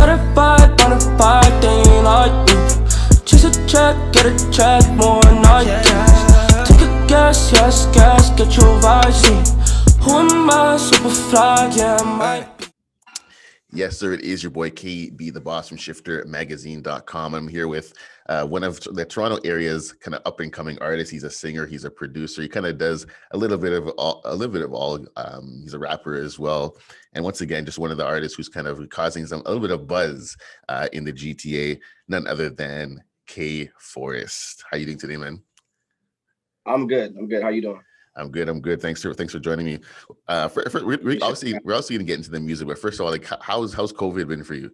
Certified, bonafide, they ain't like me. Chase a check, get a check, more night. Take a guess, yes, guess, get your vibes in. Who am I, super fly, yeah, I might be. Yes, sir. It is your boy KB, the boss from ShifterMagazine.com. I'm here with one of the Toronto area's kind of up and coming artists. He's a singer, he's a producer. He kind of does a little bit of all. He's a rapper as well. And once again, just one of the artists who's kind of causing a little bit of buzz in the GTA. None other than K Forest. How you doing today, man? I'm good. How you doing? I'm good. Thanks for joining me. We're also gonna get into the music, but first of all, like how's COVID been for you?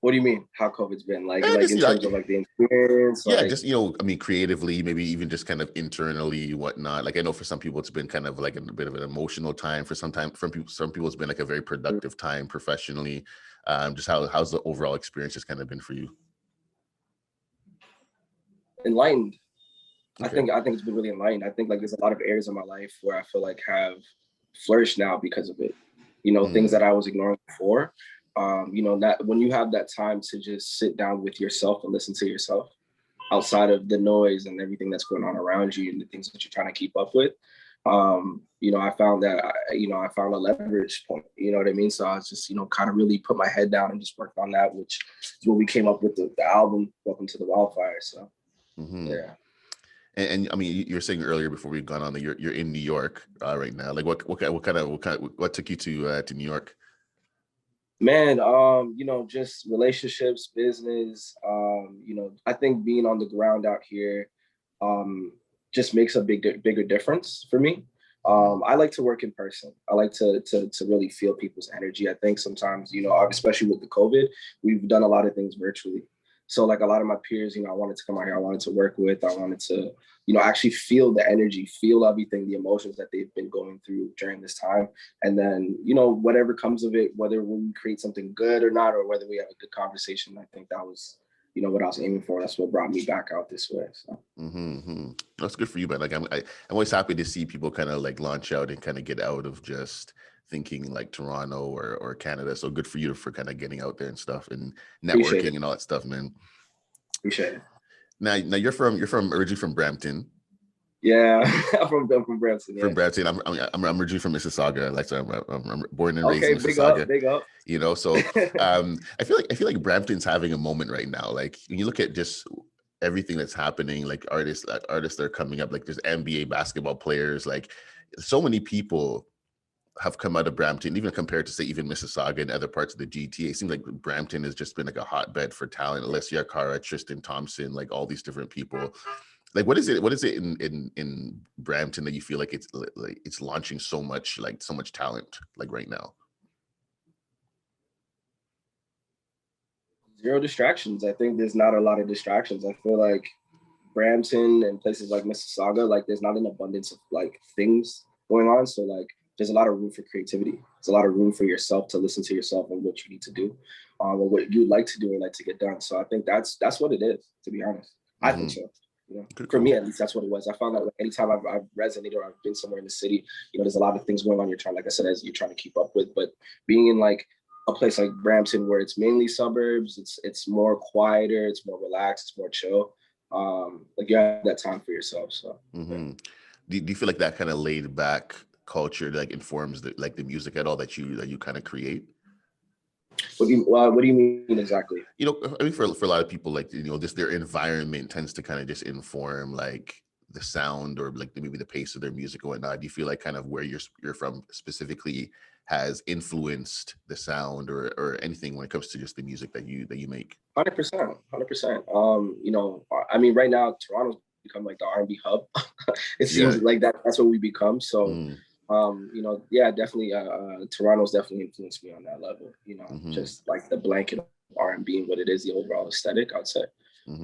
What do you mean? How COVID's been like Just, in terms of like the experience? Yeah, just I mean, creatively, maybe even just kind of internally, whatnot. Like I know for some people, it's been kind of like a bit of an emotional time. For some people, it's been like a very productive time professionally. Just how's the overall experience just kind of been for you? Enlightened. Okay. I think it's been really enlightening. I think like there's a lot of areas of my life where I feel like have flourished now because of it. Things that I was ignoring before. That when you have that time to just sit down with yourself and listen to yourself outside of the noise and everything that's going on around you and the things that you're trying to keep up with. I found that I found a leverage point. You know what I mean? So I was just kind of really put my head down and just worked on that, which is what we came up with the album "Welcome to the Wildfire." So yeah. And I mean, you were saying earlier before we've gone on that you're in New York right now. Like, what took you to New York? Man, just relationships, business. I think being on the ground out here, just makes a bigger difference for me. I like to work in person. I like to really feel people's energy. I think sometimes, especially with the COVID, we've done a lot of things virtually. So like a lot of my peers, I wanted to come out here. I wanted to work with. I wanted to, actually feel the energy, feel everything, the emotions that they've been going through during this time. And then, whatever comes of it, whether we create something good or not, or whether we have a good conversation, I think that was, what I was aiming for. That's what brought me back out this way. So. That's good for you, man. Like I'm always happy to see people kind of like launch out and kind of get out of just thinking like Toronto or Canada. So good for you for kind of getting out there and stuff and networking and all that stuff, man. Appreciate it. Now you're originally from Brampton. Yeah, I'm from Brampton. Yeah. From Brampton, I'm originally from Mississauga. Like so I'm born and raised in Mississauga. Big up. So I feel like Brampton's having a moment right now. Like when you look at just everything that's happening, like artists that are coming up, like there's NBA basketball players, like so many people have come out of Brampton, even compared to say even Mississauga and other parts of the GTA. It seems like Brampton has just been like a hotbed for talent. Alessia Cara, Tristan Thompson, like all these different people. Like what is it in Brampton that you feel like it's launching so much talent like right now? Zero distractions. I think there's not a lot of distractions. I feel like Brampton and places like Mississauga, like there's not an abundance of like things going on. So like there's a lot of room for creativity. There's a lot of room for yourself to listen to yourself and what you need to do, or what you like to do and like to get done. So I think that's what it is, to be honest. I think so. For me, at least, that's what it was. I found that anytime I've resonated or I've been somewhere in the city, there's a lot of things going on. You're trying, like I said, as you're trying to keep up with. But being in like a place like Brampton, where it's mainly suburbs, it's more quieter, it's more relaxed, it's more chill. Like you have that time for yourself. So, do you feel like that kind of laid back culture like informs the music at all that you kind of create? What do you mean exactly? I mean, for a lot of people, like, just their environment tends to kind of just inform like the sound or like maybe the pace of their music or whatnot. Do you feel like kind of where you're from specifically has influenced the sound or anything when it comes to just the music that you make? 100%. I mean, right now Toronto's become like the R&B hub. It seems like that's what we become. So. Definitely. Toronto's definitely influenced me on that level. Just like the blanket of R&B and what it is, the overall aesthetic, I'd say,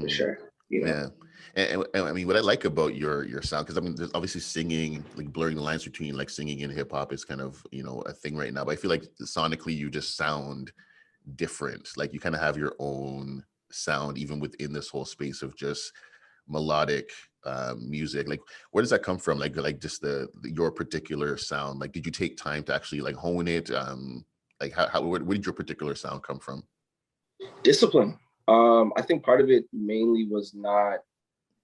for sure. Yeah, and I mean, what I like about your sound, because I mean, there's obviously singing, like blurring the lines between like singing and hip hop is kind of a thing right now. But I feel like sonically, you just sound different. Like you kind of have your own sound, even within this whole space of just melodic music. Like where does that come from? Like just your particular sound? Like did you take time to actually like hone it? Like where did your particular sound come from? Discipline. I think part of it mainly was not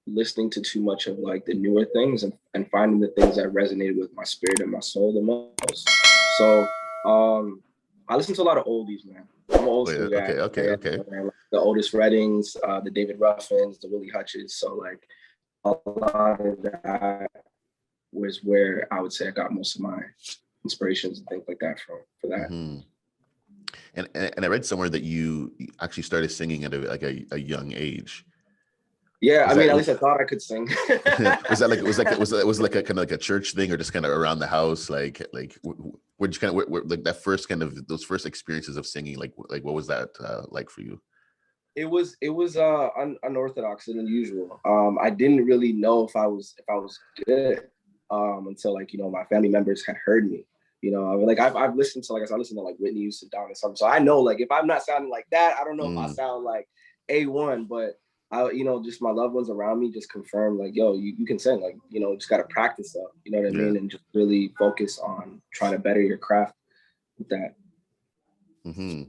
listening to too much of like the newer things, and finding the things that resonated with my spirit and my soul the most. So I listen to a lot of oldies, man. I'm an old Oh, school yeah. guy. Okay. Like the Otis Reddings, the David Ruffins, the Willie Hutches. So like a lot of that was where I would say I got most of my inspirations and things like that from for that. Mm-hmm. And I read somewhere that you actually started singing at a young age. Yeah, Was I mean, at that least I thought I could sing. was like a kind of like a church thing, or just kind of around the house? Where you kind of like that first kind of those first experiences of singing? Like what was that like for you? It was unorthodox and unusual. I didn't really know if I was good until like, you know, my family members had heard me. You know, I mean, like I've listened to, like I said, I listened to like Whitney Houston, Dawn and something. So I know, like, if I'm not sounding like that, I don't know if I sound like A1, but I, you know, just my loved ones around me just confirmed like, yo, you can sing, like, you know, just got to practice up, you know what I mean? And just really focus on trying to better your craft with that. Mm-hmm.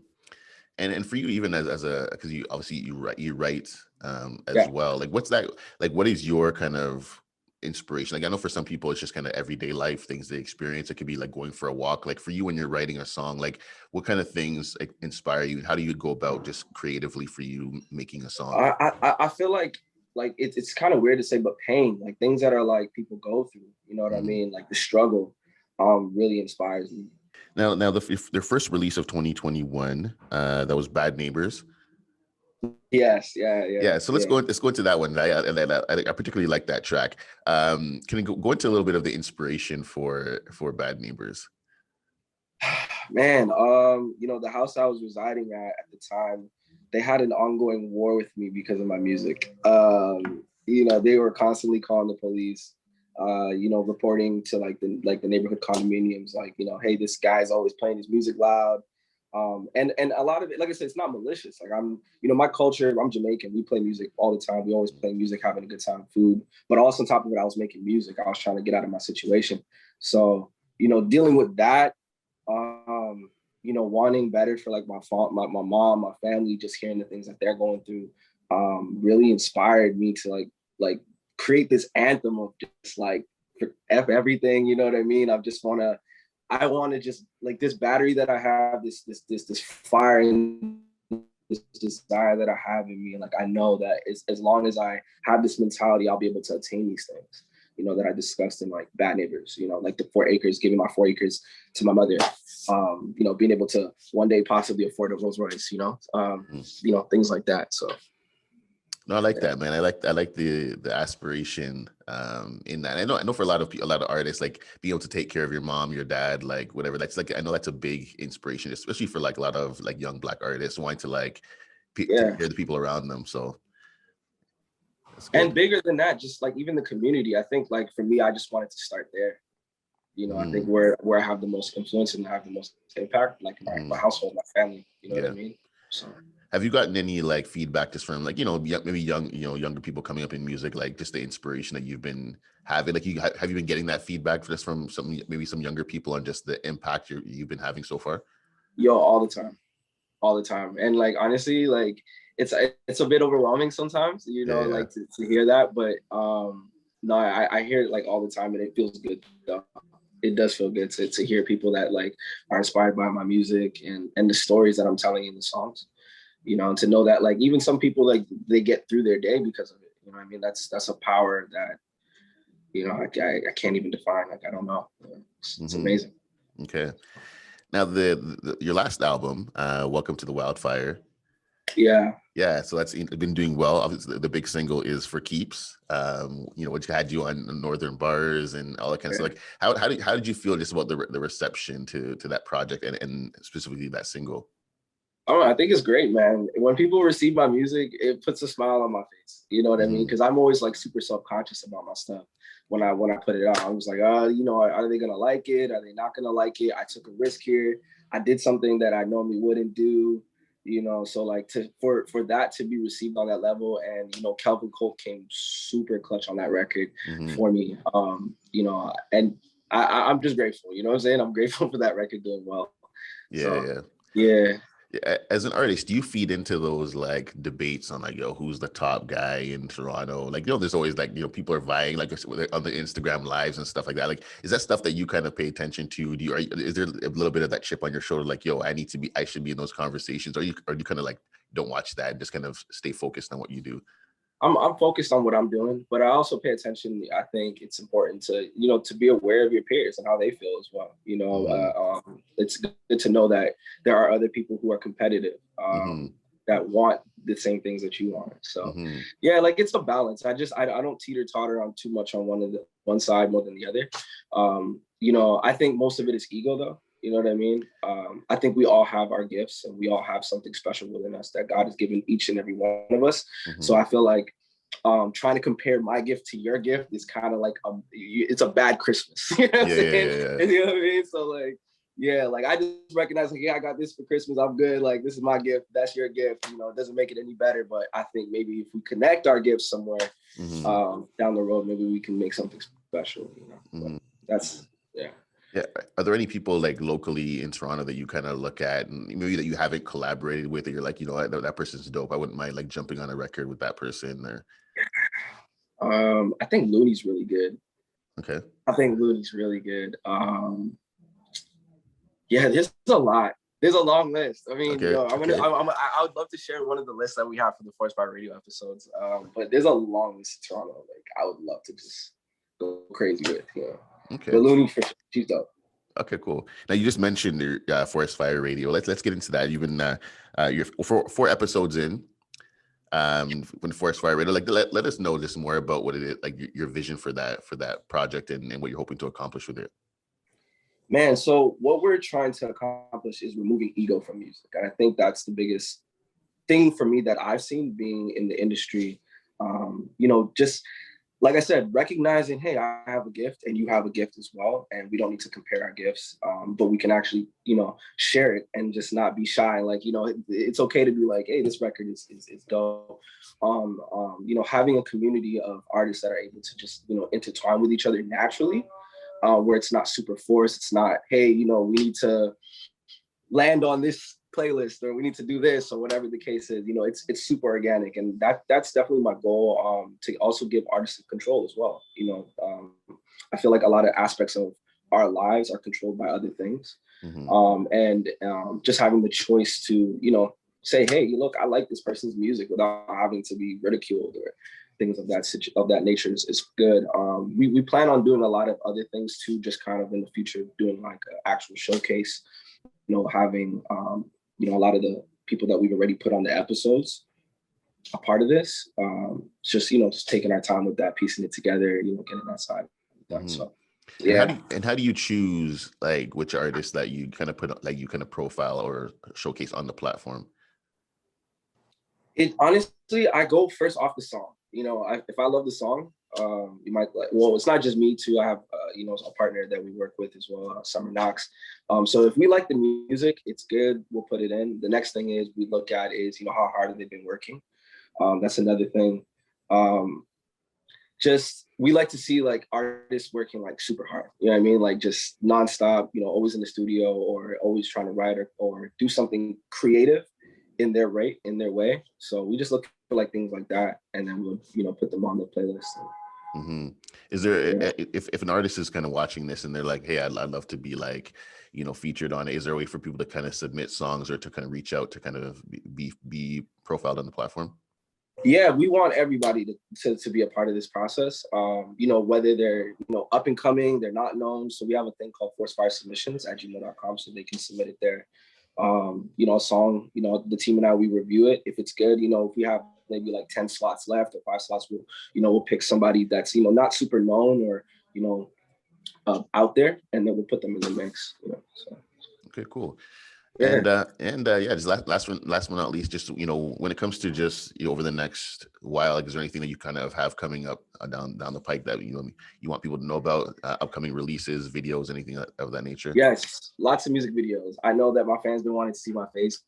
And for you, even as a, because you obviously you write as well. Like what's that, like what is your kind of inspiration? Like I know for some people it's just kind of everyday life things they experience. It could be like going for a walk. Like for you, when you're writing a song, like what kind of things like inspire you? How do you go about just creatively for you making a song? I feel like it's kind of weird to say, but pain, like things that are like people go through, you know what I mean? Like the struggle really inspires me. Now their first release of 2021, that was Bad Neighbors. Yes, Yeah. So let's go into that one. I particularly like that track. Can you go into a little bit of the inspiration for Bad Neighbors? Man, you know, the house I was residing at the time, they had an ongoing war with me because of my music. You know, they were constantly calling the police, you know, reporting to like the neighborhood condominiums, like, you know, hey, this guy's always playing his music loud. And a lot of it, like I said, it's not malicious. Like you know, my culture, I'm Jamaican. We play music all the time. We always play music, having a good time, food. But also on top of it, I was making music. I was trying to get out of my situation. So, you know, dealing with that, you know, wanting better for like my mom, my family, just hearing the things that they're going through, really inspired me to like create this anthem of just like F everything, you know what I mean? I want to just like this battery that I have, this fire and this desire that I have in me. And like, I know that as long as I have this mentality, I'll be able to attain these things, you know, that I discussed in like Bad Neighbors, you know, like the 4 acres, giving my 4 acres to my mother, you know, being able to one day possibly afford a Rolls Royce, you know, things like that. So. No, I like that, man. I like the aspiration in that. I know for a lot of artists, like being able to take care of your mom, your dad, like whatever. That's like, I know that's a big inspiration, especially for like a lot of like young Black artists wanting to like take care of the people around them. So, and bigger than that, just like even the community. I think like for me, I just wanted to start there. You know, I think where I have the most influence and have the most impact, like my household, my family. You know what I mean? So. Have you gotten any like feedback just from like, you know, maybe younger people coming up in music, like just the inspiration that you've been having? Like, have you been getting that feedback just from some younger people on just the impact you've been having so far? Yo, all the time. And like, honestly, like it's a bit overwhelming sometimes, you know, like to hear that. But no, I hear it like all the time, and it feels good though. It does feel good to hear people that like are inspired by my music and the stories that I'm telling in the songs. You know, and to know that like even some people, like they get through their day because of it. You know what I mean? That's a power that, you know, I can't even define. Like, I don't know. It's amazing. Okay. Now your last album, Welcome to the Wildfire. Yeah. So that's been doing well. Obviously the big single is For Keeps, you know, which had you on Northern Bars and all that kind of stuff. Like how did you feel just about the reception to that project and specifically that single? Oh, I think it's great, man. When people receive my music, it puts a smile on my face. You know what I mean? Because I'm always like super self-conscious about my stuff when I put it out. I was like, you know, are they gonna like it? Are they not gonna like it? I took a risk here. I did something that I normally wouldn't do. You know, so like for that to be received on that level, and you know, Kelvin Colt came super clutch on that record for me. You know, and I'm just grateful. You know what I'm saying? I'm grateful for that record doing well. Yeah, So yeah. yeah. As an artist, do you feed into those like debates on like, yo, who's the top guy in Toronto? Like, there's always like, people are vying like on the Instagram lives and stuff like that. Like, is that stuff that you kind of pay attention to? Is there a little bit of that chip on your shoulder? Like, yo, I should be in those conversations, or do you kind of like don't watch that and just kind of stay focused on what you do? I'm focused on what I'm doing, but I also pay attention. I think it's important to, to be aware of your peers and how they feel as well. It's good to know that there are other people who are competitive, that want the same things that you want. So yeah, like it's a balance. I don't teeter totter on too much on one side more than the other. I think most of it is ego though. You know what I mean? I think we all have our gifts and we all have something special within us that God has given each and every one of us. So I feel like trying to compare my gift to your gift is kind of like, it's a bad Christmas. You know what I'm saying? Yeah. You know what I mean? So like, yeah, like I just recognize like, yeah, I got this for Christmas. I'm good. Like, this is my gift. That's your gift. It doesn't make it any better. But I think maybe if we connect our gifts somewhere down the road, maybe we can make something special. That's, yeah. Yeah. Are there any people like locally in Toronto that you kind of look at and maybe that you haven't collaborated with, or you're like, that person's dope, I wouldn't mind like jumping on a record with that person? Or I think Looney's really good. Okay. I think Looney's really good. Yeah, there's a lot. There's a long list. I mean, Okay. I would love to share one of the lists that we have for the Forest Fire Radio episodes. But there's a long list of Toronto. Like, I would love to just go crazy with. Okay. But Looney, for sure, she's dope. Okay, cool. Now you just mentioned your Forest Fire Radio. Let's get into that. You've been you're four episodes in. When Forest Fire Radio, like let us know just more about what it is, like your vision for that project and what you're hoping to accomplish with it. Man, so what we're trying to accomplish is removing ego from music. And I think that's the biggest thing for me that I've seen being in the industry. Just like I said, recognizing, hey, I have a gift and you have a gift as well. And we don't need to compare our gifts, but we can actually, share it and just not be shy. Like, it's okay to be like, hey, this record is dope. Having a community of artists that are able to just, intertwine with each other naturally, where it's not super forced. It's not, hey, we need to land on this playlist or we need to do this or whatever the case is. It's super organic, and that's definitely my goal, to also give artists control as well. I feel like a lot of aspects of our lives are controlled by other things, and just having the choice to say, hey, look, I like this person's music without having to be ridiculed or things of that nature is good. We plan on doing a lot of other things too, just kind of in the future, doing like an actual showcase, having a lot of the people that we've already put on the episodes a part of this. Just taking our time with that, piecing it together, getting that side done. So yeah. And how do you choose like which artists that you kind of put, like you kind of profile or showcase on the platform? Honestly, I go first off the song. If I love the song, you might like. Well, it's not just me too. I have a partner that we work with as well, Summer Knox. So if we like the music, it's good. We'll put it in. The next thing is we look at is how hard have they been working. That's another thing. Just we like to see like artists working like super hard. You know what I mean? Like just nonstop. Always in the studio or always trying to write or do something creative in their way. So we just look for like things like that, and then we'll put them on the playlist. Is there if an artist is kind of watching this and they're like, hey, I'd love to be like featured on it, is there a way for people to kind of submit songs or to kind of reach out to kind of be profiled on the platform? Yeah, we want everybody to be a part of this process. Whether they're up and coming, they're not known. So we have a thing called forcefiresubmissions@gmail.com, so they can submit it there. A song, the team and I, we review it. If it's good, if we have maybe like 10 slots left or 5 slots, we'll pick somebody that's, not super known or, out there, and then we'll put them in the mix, so. Okay, cool. Yeah. Just last one not least, just when it comes to just over the next while, like, is there anything that you kind of have coming up down the pike that you want people to know about, upcoming releases, videos, anything of that nature? Yes, lots of music videos. I know that my fans been wanting to see my face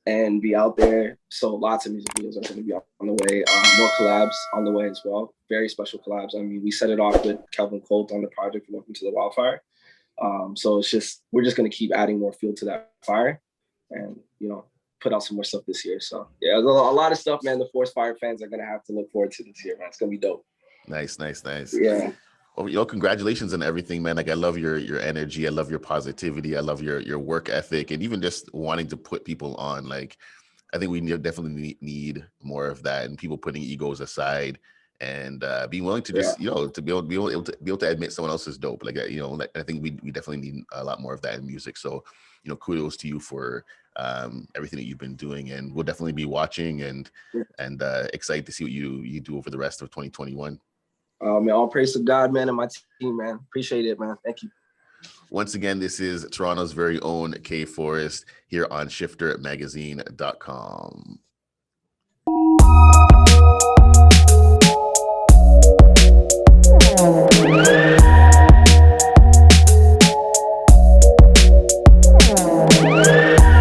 and be out there, so lots of music videos are going to be on the way. More collabs on the way as well. Very special collabs. I mean, we set it off with Calvin Colt on the project Welcome to the Wildfire. So we're just gonna keep adding more fuel to that fire, and put out some more stuff this year. So yeah, a lot of stuff, man. The Forest Fire fans are gonna have to look forward to this year, man. It's gonna be dope. Nice. Yeah. Well, congratulations on everything, man. Like, I love your energy. I love your positivity. I love your work ethic, and even just wanting to put people on. Like, I think we definitely need more of that, and people putting egos aside and being willing to just, to be able to admit someone else is dope. Like, I think we definitely need a lot more of that in music. So, kudos to you for everything that you've been doing, and we'll definitely be watching and excited to see what you do over the rest of 2021. Man, all praise to God, man, and my team, man. Appreciate it, man. Thank you. Once again, this is Toronto's very own K Forest here on shiftermagazine.com.